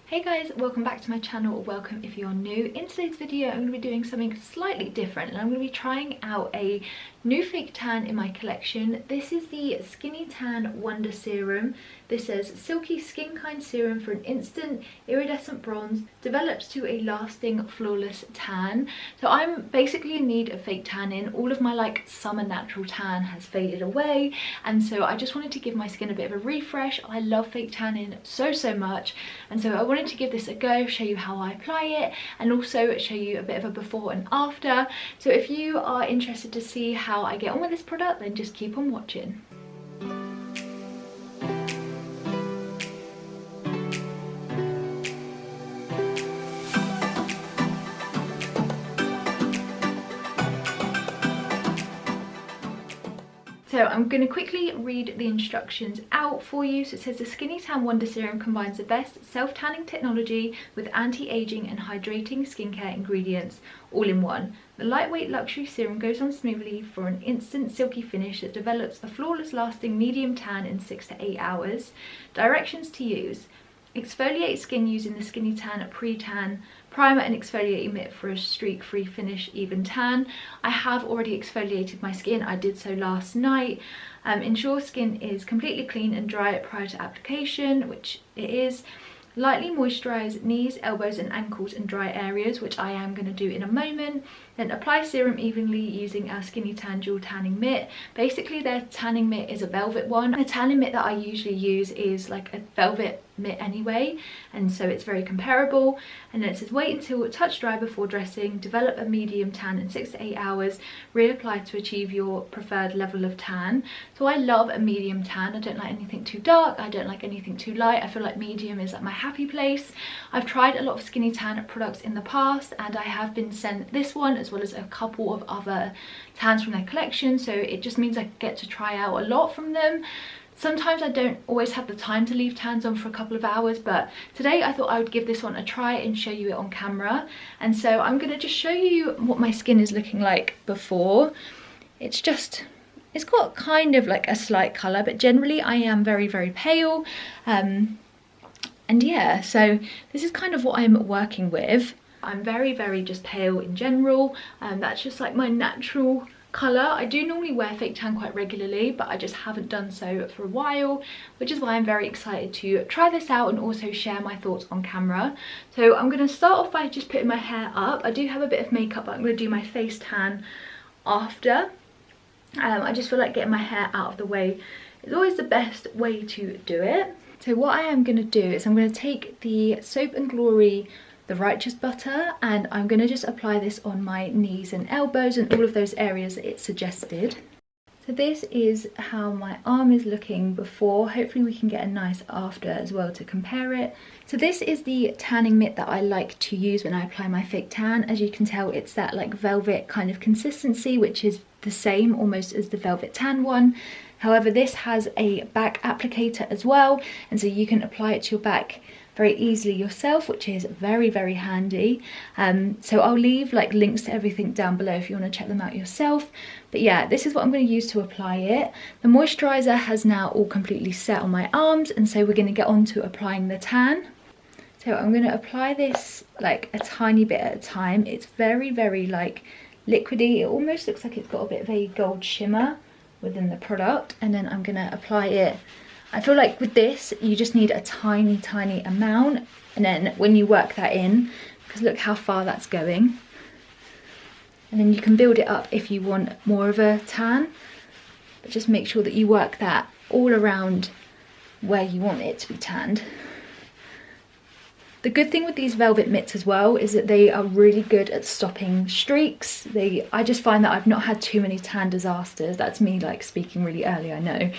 Hey guys, welcome back to my channel, or welcome if you're new. In today's video I'm going to be doing something slightly different and I'm going to be trying out a new fake tan in my collection. This is the Skinny Tan Wonder Serum. This says silky skin kind serum for an instant iridescent bronze, develops to a lasting flawless tan. So I'm basically in need of fake tanning. All of my like summer natural tan has faded away, and so I just wanted to give my skin a bit of a refresh. I love fake tanning so much, and so I wanted to give this a go, show you how I apply it, and also show you a bit of a before and after. So if you are interested to see how I get on with this product, then just keep on watching. So I'm going to quickly read the instructions out for you. So it says the Skinny Tan Wonder Serum combines the best self-tanning technology with anti-aging and hydrating skincare ingredients all in one. The lightweight luxury serum goes on smoothly for an instant silky finish that develops a flawless lasting medium tan in 6 to 8 hours. Directions to use: exfoliate skin using the Skinny Tan pre-tan primer and exfoliate mitt for a streak-free finish even tan. I have already exfoliated my skin. I did so last night. Ensure skin is completely clean and dry prior to application, which it is. Lightly moisturize knees, elbows and ankles and dry areas, which I am going to do in a moment. Then apply serum evenly using our Skinny Tan dual tanning mitt. Basically their tanning mitt is a velvet one. The tanning mitt that I usually use is like a velvet mitt anyway, and so it's very comparable. And then it says wait until touch dry before dressing, develop a medium tan in 6 to 8 hours, reapply to achieve your preferred level of tan. So I love a medium tan. I don't like anything too dark, I don't like anything too light. I feel like medium is like my happy place. I've tried a lot of Skinny Tan products in the past, and I have been sent this one as well as a couple of other tans from their collection, so it just means I get to try out a lot from them. Sometimes I don't always have the time to leave tans on for a couple of hours, but today I thought I would give this one a try and show you it on camera. And so I'm going to just show you what my skin is looking like before. It's got kind of like a slight colour, but generally I am very pale. And yeah, so this is kind of what I'm working with. I'm very just pale in general. That's just like my natural colour. I do normally wear fake tan quite regularly, but I just haven't done so for a while, which is why I'm very excited to try this out and also share my thoughts on camera. So I'm going to start off by just putting my hair up. I do have a bit of makeup, but I'm going to do my face tan after. I just feel like getting my hair out of the way is always the best way to do it. So what I am going to do is I'm going to take the Soap and Glory the Righteous Butter, and I'm going to just apply this on my knees and elbows and all of those areas that it suggested. So this is how my arm is looking before. Hopefully we can get a nice after as well to compare it. So this is the tanning mitt that I like to use when I apply my fake tan. As you can tell, it's that like velvet kind of consistency, which is the same almost as the velvet tan one. However, this has a back applicator as well, and so you can apply it to your back very easily yourself, which is very handy. So I'll leave like links to everything down below if you want to check them out yourself. But yeah, this is what I'm going to use to apply it. The moisturizer has now all completely set on my arms, and so we're going to get on to applying the tan. So I'm going to apply this like a tiny bit at a time. It's very like liquidy. It almost looks like it's got a bit of a gold shimmer within the product, and then I'm going to apply it. I feel like with this you just need a tiny amount, and then when you work that in, because look how far that's going, and then you can build it up if you want more of a tan, but just make sure that you work that all around where you want it to be tanned. The good thing with these velvet mitts as well is that they are really good at stopping streaks. I just find that I've not had too many tan disasters. That's me like speaking really early, I know,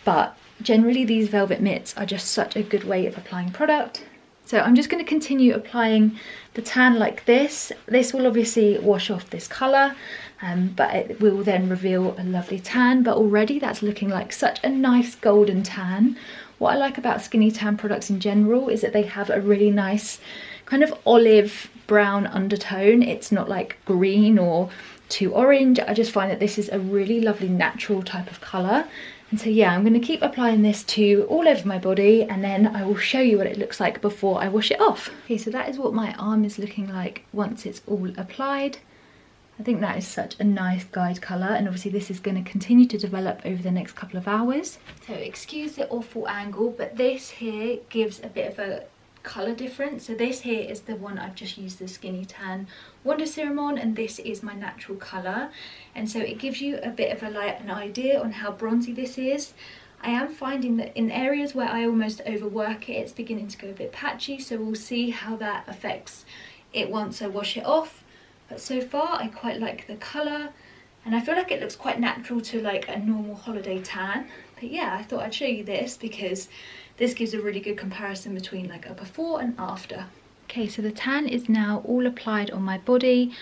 but generally these velvet mitts are just such a good way of applying product. So I'm just going to continue applying the tan like this. This will obviously wash off this colour, but it will then reveal a lovely tan. But already that's looking like such a nice golden tan. What I like about Skinny Tan products in general is that they have a really nice kind of olive brown undertone. It's not like green or too orange. I just find that this is a really lovely natural type of colour, And so yeah, I'm going to keep applying this to all over my body, and then I will show you what it looks like before I wash it off. Okay, so that is what my arm is looking like once it's all applied. I think that is such a nice guide colour, and obviously this is going to continue to develop over the next couple of hours. So excuse the awful angle, but this here gives a bit of a colour difference. So this here is the one I've just used the Skinny Tan Wonder Serum on, and this is my natural colour, and so it gives you a bit of an idea on how bronzy this is. I am finding that in areas where I almost overwork it, it's beginning to go a bit patchy, so we'll see how that affects it once I wash it off. But so far I quite like the colour, and I feel like it looks quite natural to like a normal holiday tan. But yeah, I thought I'd show you this because this gives a really good comparison between like a before and after. Okay, so the tan is now all applied on my body.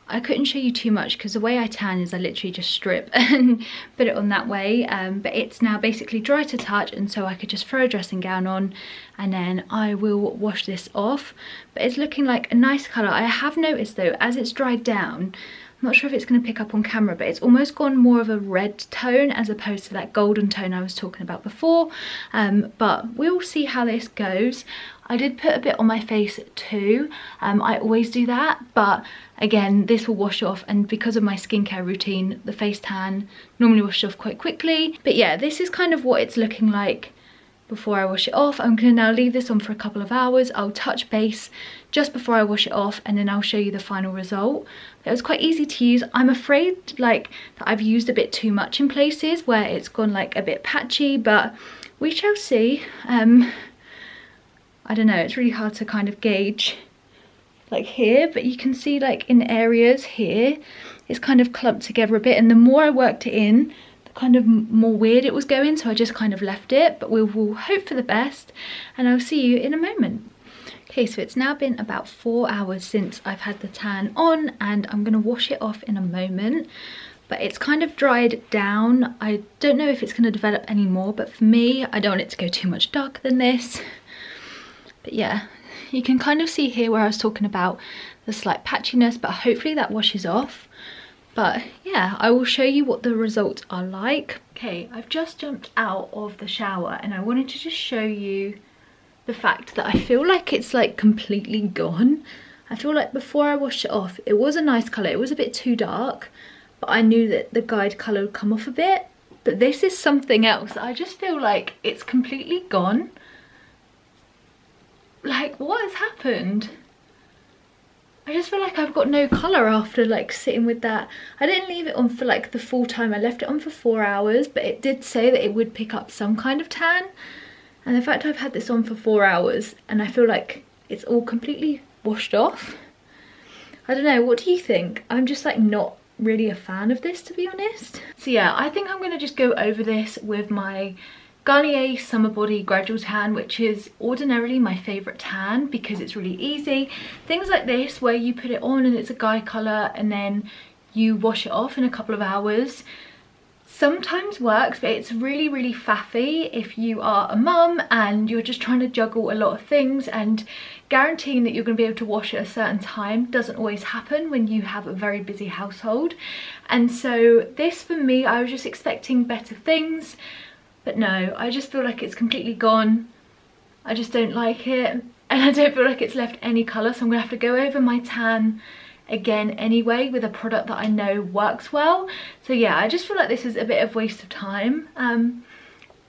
I couldn't show you too much because the way I tan is I literally just strip and put it on that way, but it's now basically dry to touch, and so I could just throw a dressing gown on and then I will wash this off. But it's looking like a nice colour. I have noticed though, as it's dried down, I'm not sure if it's going to pick up on camera, but it's almost gone more of a red tone as opposed to that golden tone I was talking about before. But we'll see how this goes. I did put a bit on my face too. I always do that, but again, this will wash off, and because of my skincare routine, the face tan normally washes off quite quickly. But yeah, this is kind of what it's looking like before I wash it off. I'm going to now leave this on for a couple of hours. I'll touch base just before I wash it off, and then I'll show you the final result. It was quite easy to use. I'm afraid like that I've used a bit too much in places where it's gone like a bit patchy, but we shall see. I don't know, it's really hard to kind of gauge like here, but you can see like in areas here it's kind of clumped together a bit, and the more I worked it in, the kind of more weird it was going, so I just kind of left it. But we will hope for the best, and I'll see you in a moment. Okay, so it's now been about 4 hours since I've had the tan on, and I'm going to wash it off in a moment. But it's kind of dried down. I don't know if it's going to develop anymore, but for me, I don't want it to go too much darker than this. But yeah, you can kind of see here where I was talking about the slight patchiness, but hopefully that washes off. But yeah, I will show you what the results are like. Okay, I've just jumped out of the shower, and I wanted to just show you the fact that I feel like it's like completely gone. I feel like before I washed it off, it was a nice colour. It was a bit too dark, but I knew that the guide colour would come off a bit. But this is something else. I just feel like it's completely gone. Like, what has happened? I just feel like I've got no colour after like sitting with that. I didn't leave it on for like the full time. I left it on for 4 hours, but it did say that it would pick up some kind of tan. And the fact I've had this on for 4 hours and I feel like it's all completely washed off. I don't know, what do you think? I'm just like not really a fan of this, to be honest. So yeah, I think I'm going to just go over this with my Garnier Summer Body Gradual Tan, which is ordinarily my favourite tan because it's really easy. Things like this where you put it on and it's a guide colour and then you wash it off in a couple of hours sometimes works, but it's really, really faffy if you are a mum and you're just trying to juggle a lot of things, and guaranteeing that you're going to be able to wash at a certain time doesn't always happen when you have a very busy household. And so this, for me, I was just expecting better things. But no, I just feel like it's completely gone. I just don't like it. And I don't feel like it's left any colour. So I'm going to have to go over my tan again anyway with a product that I know works well. So yeah, I just feel like this is a bit of waste of time.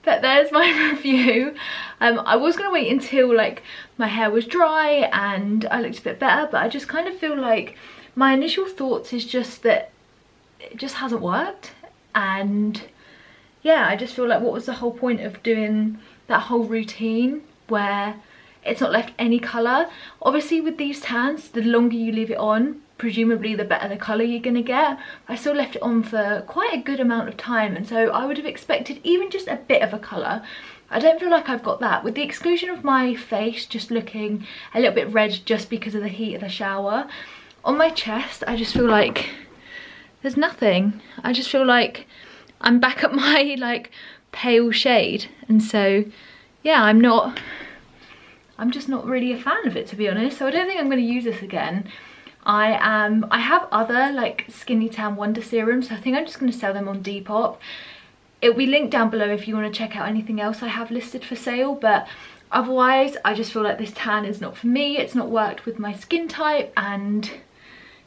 But there's my review. I was going to wait until like my hair was dry and I looked a bit better. But I just kind of feel like my initial thoughts is just that it just hasn't worked. And yeah, I just feel like what was the whole point of doing that whole routine where it's not left any colour? Obviously with these tans, the longer you leave it on, presumably the better the colour you're going to get. I still left it on for quite a good amount of time, and so I would have expected even just a bit of a colour. I don't feel like I've got that, with the exclusion of my face just looking a little bit red just because of the heat of the shower. On my chest, I just feel like there's nothing. I just feel like I'm back at my like pale shade, and so yeah, I'm just not really a fan of it, to be honest. So I don't think I'm going to use this again. I have other like Skinny Tan Wonder serums, so I think I'm just going to sell them on Depop. It'll be linked down below if you want to check out anything else I have listed for sale, but otherwise I just feel like this tan is not for me. It's not worked with my skin type, and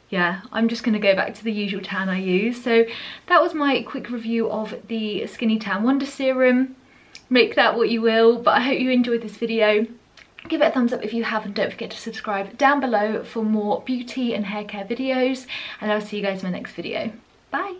yeah, I'm just going to go back to the usual tan I use. So that was my quick review of the Skinny Tan Wonder Serum. Make that what you will, but I hope you enjoyed this video. Give it a thumbs up if you have, and don't forget to subscribe down below for more beauty and hair care videos, and I'll see you guys in my next video. Bye!